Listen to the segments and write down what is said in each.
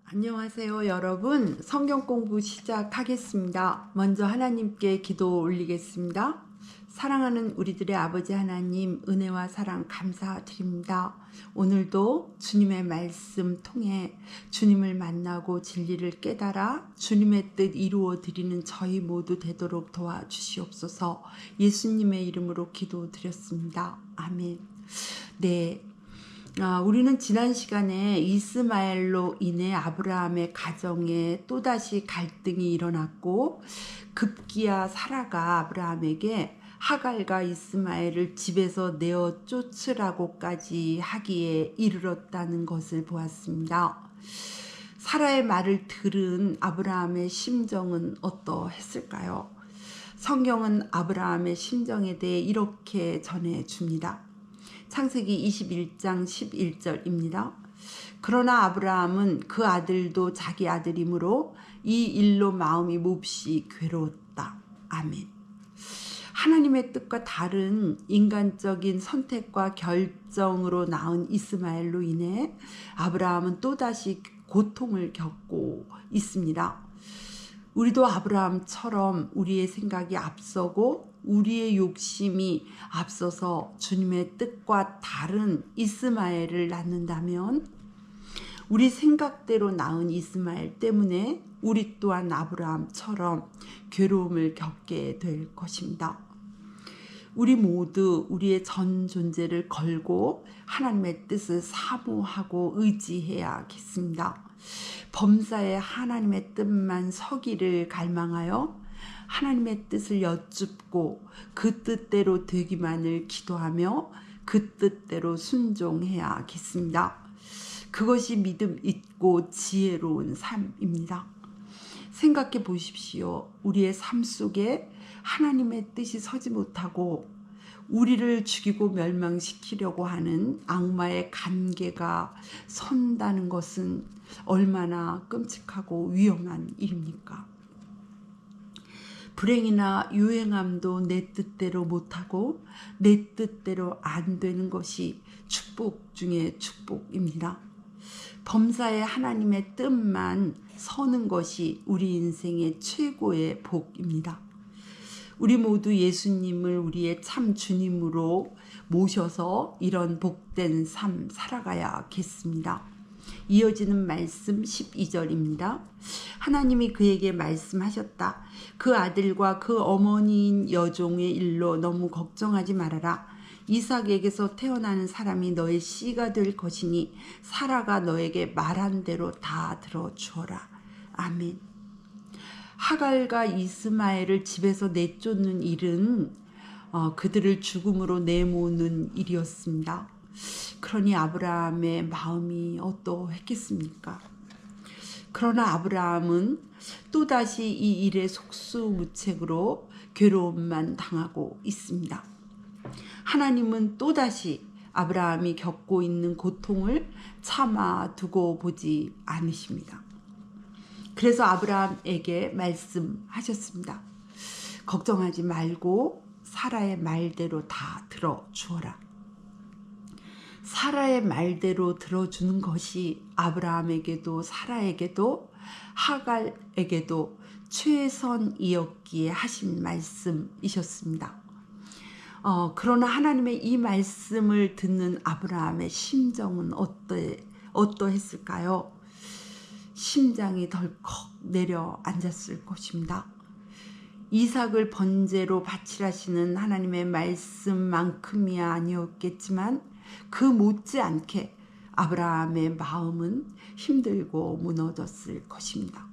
안녕하세요, 여러분. 성경 공부 시작하겠습니다. 먼저 하나님께 기도 올리겠습니다. 사랑하는 우리들의 아버지 하나님, 은혜와 사랑 감사드립니다. 오늘도 주님의 말씀 통해 주님을 만나고 진리를 깨달아 주님의 뜻 이루어 드리는 저희 모두 되도록 도와주시옵소서. 예수님의 이름으로 기도드렸습니다. 아멘. 네. 우리는 지난 시간에 이스마엘로 인해 아브라함의 가정에 또다시 갈등이 일어났고 급기야 사라가 아브라함에게 하갈과 이스마엘을 집에서 내어 쫓으라고까지 하기에 이르렀다는 것을 보았습니다. 사라의 말을 들은 아브라함의 심정은 어떠했을까요? 성경은 아브라함의 심정에 대해 이렇게 전해줍니다. 창세기 21장 11절입니다. 그러나 아브라함은 그 아들도 자기 아들이므로 이 일로 마음이 몹시 괴로웠다. 아멘. 하나님의 뜻과 다른 인간적인 선택과 결정으로 낳은 이스마엘로 인해 아브라함은 또다시 고통을 겪고 있습니다. 우리도 아브라함처럼 우리의 생각이 앞서고 우리의 욕심이 앞서서 주님의 뜻과 다른 이스마엘을 낳는다면 우리 생각대로 낳은 이스마엘 때문에 우리 또한 아브라함처럼 괴로움을 겪게 될 것입니다. 우리 모두 우리의 전 존재를 걸고 하나님의 뜻을 사모하고 의지해야겠습니다. 범사에 하나님의 뜻만 서기를 갈망하여 하나님의 뜻을 여쭙고 그 뜻대로 되기만을 기도하며 그 뜻대로 순종해야겠습니다. 그것이 믿음 있고 지혜로운 삶입니다. 생각해 보십시오. 우리의 삶 속에 하나님의 뜻이 서지 못하고 우리를 죽이고 멸망시키려고 하는 악마의 관계가 선다는 것은 얼마나 끔찍하고 위험한 일입니까? 불행이나 유행함도 내 뜻대로 못하고 내 뜻대로 안 되는 것이 축복 중에 축복입니다. 범사에 하나님의 뜻만 서는 것이 우리 인생의 최고의 복입니다. 우리 모두 예수님을 우리의 참 주님으로 모셔서 이런 복된 삶 살아가야겠습니다. 이어지는 말씀 12절입니다. 하나님이 그에게 말씀하셨다. 그 아들과 그 어머니인 여종의 일로 너무 걱정하지 말아라. 이삭에게서 태어나는 사람이 너의 씨가 될 것이니 사라가 너에게 말한 대로 다 들어주어라. 아멘. 하갈과 이스마엘을 집에서 내쫓는 일은 그들을 죽음으로 내모는 일이었습니다. 그러니 아브라함의 마음이 어떠했겠습니까? 그러나 아브라함은 또다시 이 일에 속수무책으로 괴로움만 당하고 있습니다. 하나님은 또다시 아브라함이 겪고 있는 고통을 참아두고 보지 않으십니다. 그래서 아브라함에게 말씀하셨습니다. 걱정하지 말고 사라의 말대로 다 들어주어라. 사라의 말대로 들어주는 것이 아브라함에게도 사라에게도 하갈에게도 최선이었기에 하신 말씀이셨습니다. 그러나 하나님의 이 말씀을 듣는 아브라함의 심정은 어떠했을까요? 심장이 덜컥 내려앉았을 것입니다. 이삭을 번제로 바치라시는 하나님의 말씀만큼이야 아니었겠지만 그 못지않게 아브라함의 마음은 힘들고 무너졌을 것입니다.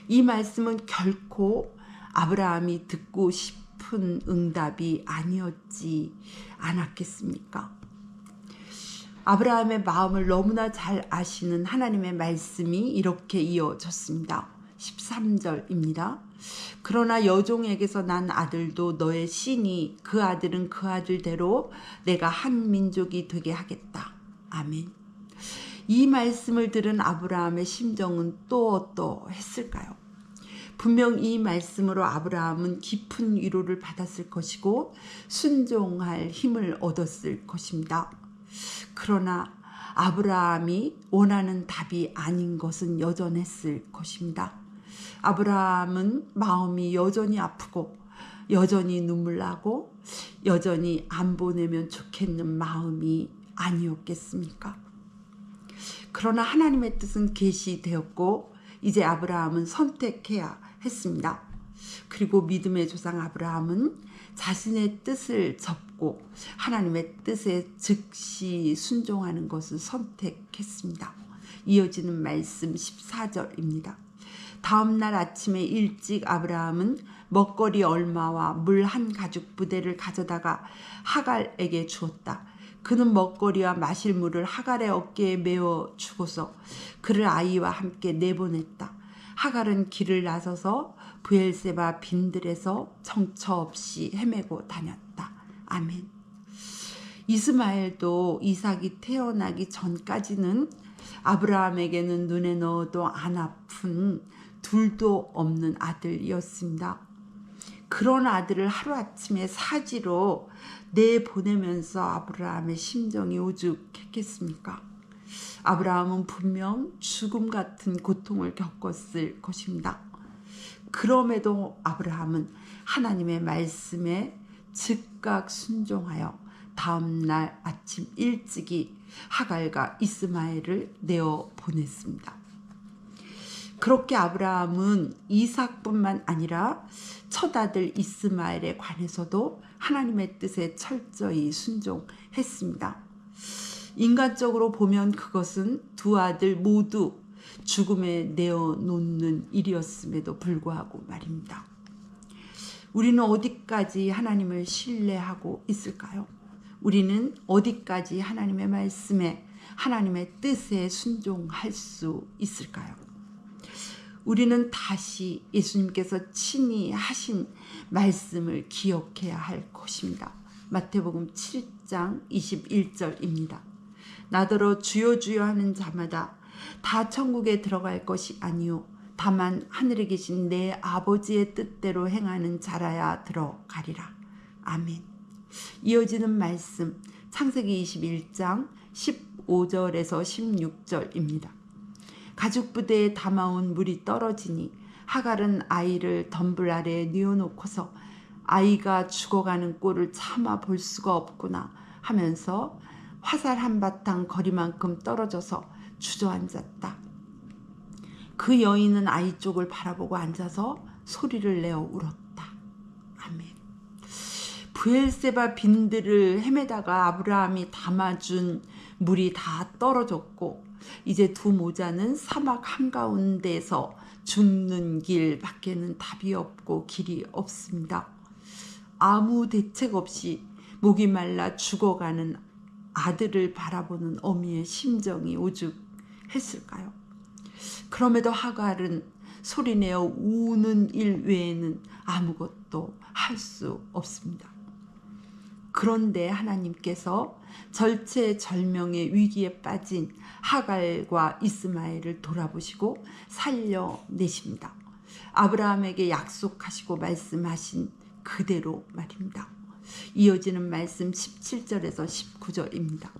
이 말씀은 결코 아브라함이 듣고 싶은 응답이 아니었지 않았겠습니까? 아브라함의 마음을 너무나 잘 아시는 하나님의 말씀이 이렇게 이어졌습니다. 13절입니다. 그러나 여종에게서 난 아들도 너의 씨니 그 아들은 그 아들대로 내가 한 민족이 되게 하겠다. 아멘. 이 말씀을 들은 아브라함의 심정은 또 어떠했을까요? 분명 이 말씀으로 아브라함은 깊은 위로를 받았을 것이고 순종할 힘을 얻었을 것입니다. 그러나 아브라함이 원하는 답이 아닌 것은 여전했을 것입니다. 아브라함은 마음이 여전히 아프고 여전히 눈물 나고 여전히 안 보내면 좋겠는 마음이 아니었겠습니까? 그러나 하나님의 뜻은 계시되었고 이제 아브라함은 선택해야 했습니다. 그리고 믿음의 조상 아브라함은 자신의 뜻을 접고 하나님의 뜻에 즉시 순종하는 것을 선택했습니다. 이어지는 말씀 14절입니다. 다음 날 아침에 일찍 아브라함은 먹거리 얼마와 물 한 가죽 부대를 가져다가 하갈에게 주었다. 그는 먹거리와 마실 물을 하갈의 어깨에 메어 주고서 그를 아이와 함께 내보냈다. 하갈은 길을 나서서 브엘세바 빈들에서 정처 없이 헤매고 다녔다. 아멘. 이스마엘도 이삭이 태어나기 전까지는 아브라함에게는 눈에 넣어도 안 아픈 둘도 없는 아들이었습니다. 그런 아들을 하루아침에 사지로 내보내면서 아브라함의 심정이 오죽했겠습니까? 아브라함은 분명 죽음 같은 고통을 겪었을 것입니다. 그럼에도 아브라함은 하나님의 말씀에 즉각 순종하여 다음날 아침 일찍이 하갈과 이스마엘을 내어 보냈습니다. 그렇게 아브라함은 이삭뿐만 아니라 첫아들 이스마엘에 관해서도 하나님의 뜻에 철저히 순종했습니다. 인간적으로 보면 그것은 두 아들 모두 죽음에 내어놓는 일이었음에도 불구하고 말입니다. 우리는 어디까지 하나님을 신뢰하고 있을까요? 우리는 어디까지 하나님의 말씀에 하나님의 뜻에 순종할 수 있을까요? 우리는 다시 예수님께서 친히 하신 말씀을 기억해야 할 것입니다. 마태복음 7장 21절입니다. 나더러 주여 주여 하는 자마다 다 천국에 들어갈 것이 아니요 다만 하늘에 계신 내 아버지의 뜻대로 행하는 자라야 들어가리라. 아멘. 이어지는 말씀 창세기 21장 15절에서 16절입니다. 가죽부대에 담아온 물이 떨어지니 하갈은 아이를 덤불 아래에 뉘어놓고서 아이가 죽어가는 꼴을 차마 볼 수가 없구나 하면서 화살 한바탕 거리만큼 떨어져서 주저앉았다. 그 여인은 아이 쪽을 바라보고 앉아서 소리를 내어 울었다. 아멘. 브엘세바 빈들을 헤매다가 아브라함이 담아준 물이 다 떨어졌고 이제 두 모자는 사막 한가운데서 죽는 길 밖에는 답이 없고 길이 없습니다. 아무 대책 없이 목이 말라 죽어가는 아들을 바라보는 어미의 심정이 오죽했을까요? 그럼에도 하갈은 소리내어 우는 일 외에는 아무것도 할 수 없습니다. 그런데 하나님께서 절체절명의 위기에 빠진 하갈과 이스마엘을 돌아보시고 살려내십니다. 아브라함에게 약속하시고 말씀하신 그대로 말입니다. 이어지는 말씀 17절에서 19절입니다.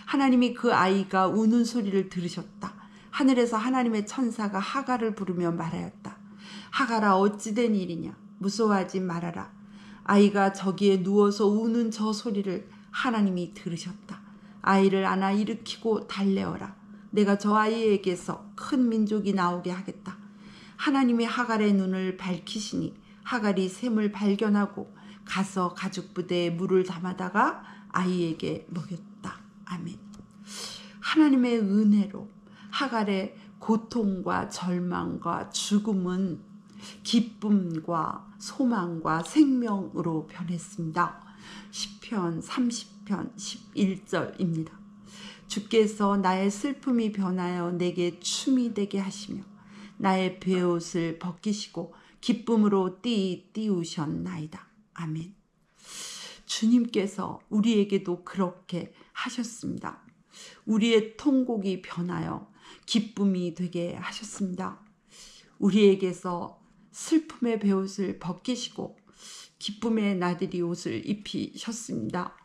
하나님이 그 아이가 우는 소리를 들으셨다. 하늘에서 하나님의 천사가 하갈을 부르며 말하였다. 하갈아 어찌된 일이냐 무서워하지 말아라. 아이가 저기에 누워서 우는 저 소리를 하나님이 들으셨다. 아이를 안아 일으키고 달래어라. 내가 저 아이에게서 큰 민족이 나오게 하겠다. 하나님이 하갈의 눈을 밝히시니 하갈이 샘을 발견하고 가서 가죽부대에 물을 담아다가 아이에게 먹였다. 아멘. 하나님의 은혜로 하갈의 고통과 절망과 죽음은 기쁨과 소망과 생명으로 변했습니다. 시편 30편 11절입니다. 주께서 나의 슬픔이 변하여 내게 춤이 되게 하시며 나의 베옷을 벗기시고 기쁨으로 띄우셨나이다. 아멘. 주님께서 우리에게도 그렇게 하셨습니다. 우리의 통곡이 변하여 기쁨이 되게 하셨습니다. 우리에게서 슬픔의 베옷을 벗기시고 기쁨의 나들이 옷을 입히셨습니다.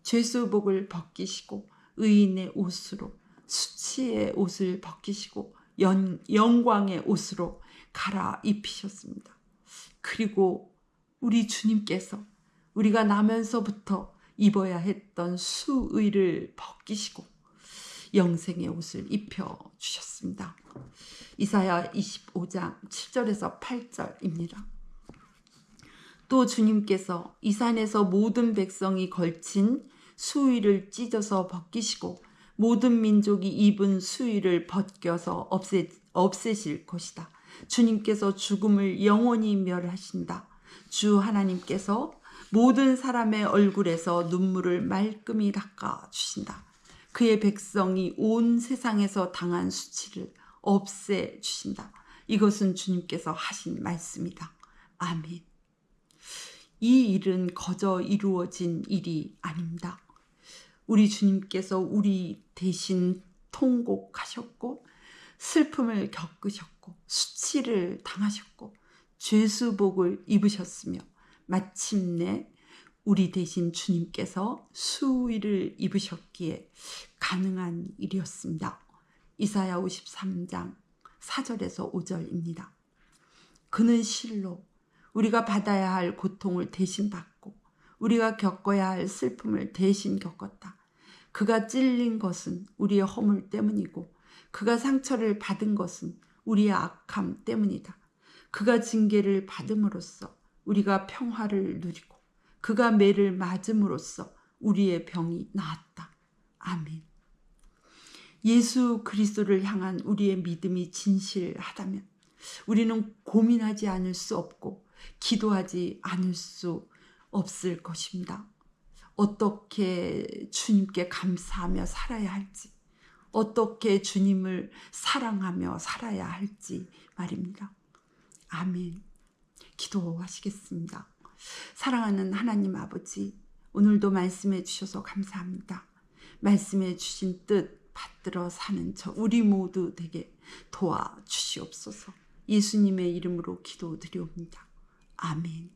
죄수복을 벗기시고 의인의 옷으로 수치의 옷을 벗기시고 영광의 옷으로 갈아입히셨습니다. 그리고 우리 주님께서 우리가 나면서부터 입어야 했던 수의를 벗기시고 영생의 옷을 입혀주셨습니다. 이사야 25장 7절에서 8절입니다. 또 주님께서 이 산에서 모든 백성이 걸친 수의를 찢어서 벗기시고 모든 민족이 입은 수의를 벗겨서 없애실 것이다. 주님께서 죽음을 영원히 멸하신다. 주 하나님께서 모든 사람의 얼굴에서 눈물을 말끔히 닦아주신다. 그의 백성이 온 세상에서 당한 수치를 없애주신다. 이것은 주님께서 하신 말씀이다. 아멘. 이 일은 거저 이루어진 일이 아닙니다. 우리 주님께서 우리 대신 통곡하셨고 슬픔을 겪으셨고 수치를 당하셨고 죄수복을 입으셨으며 마침내 우리 대신 주님께서 수의를 입으셨기에 가능한 일이었습니다. 이사야 53장 4절에서 5절입니다. 그는 실로 우리가 받아야 할 고통을 대신 받고 우리가 겪어야 할 슬픔을 대신 겪었다. 그가 찔린 것은 우리의 허물 때문이고 그가 상처를 받은 것은 우리의 악함 때문이다. 그가 징계를 받음으로써 우리가 평화를 누리고 그가 매를 맞음으로써 우리의 병이 나았다. 아멘. 예수 그리스도를 향한 우리의 믿음이 진실하다면 우리는 고민하지 않을 수 없고 기도하지 않을 수 없을 것입니다. 어떻게 주님께 감사하며 살아야 할지, 어떻게 주님을 사랑하며 살아야 할지 말입니다. 아멘. 기도하시겠습니다. 사랑하는 하나님 아버지, 오늘도 말씀해 주셔서 감사합니다. 말씀해 주신 뜻 받들어 사는 저 우리 모두 되게 도와주시옵소서. 예수님의 이름으로 기도드리옵니다. 아멘.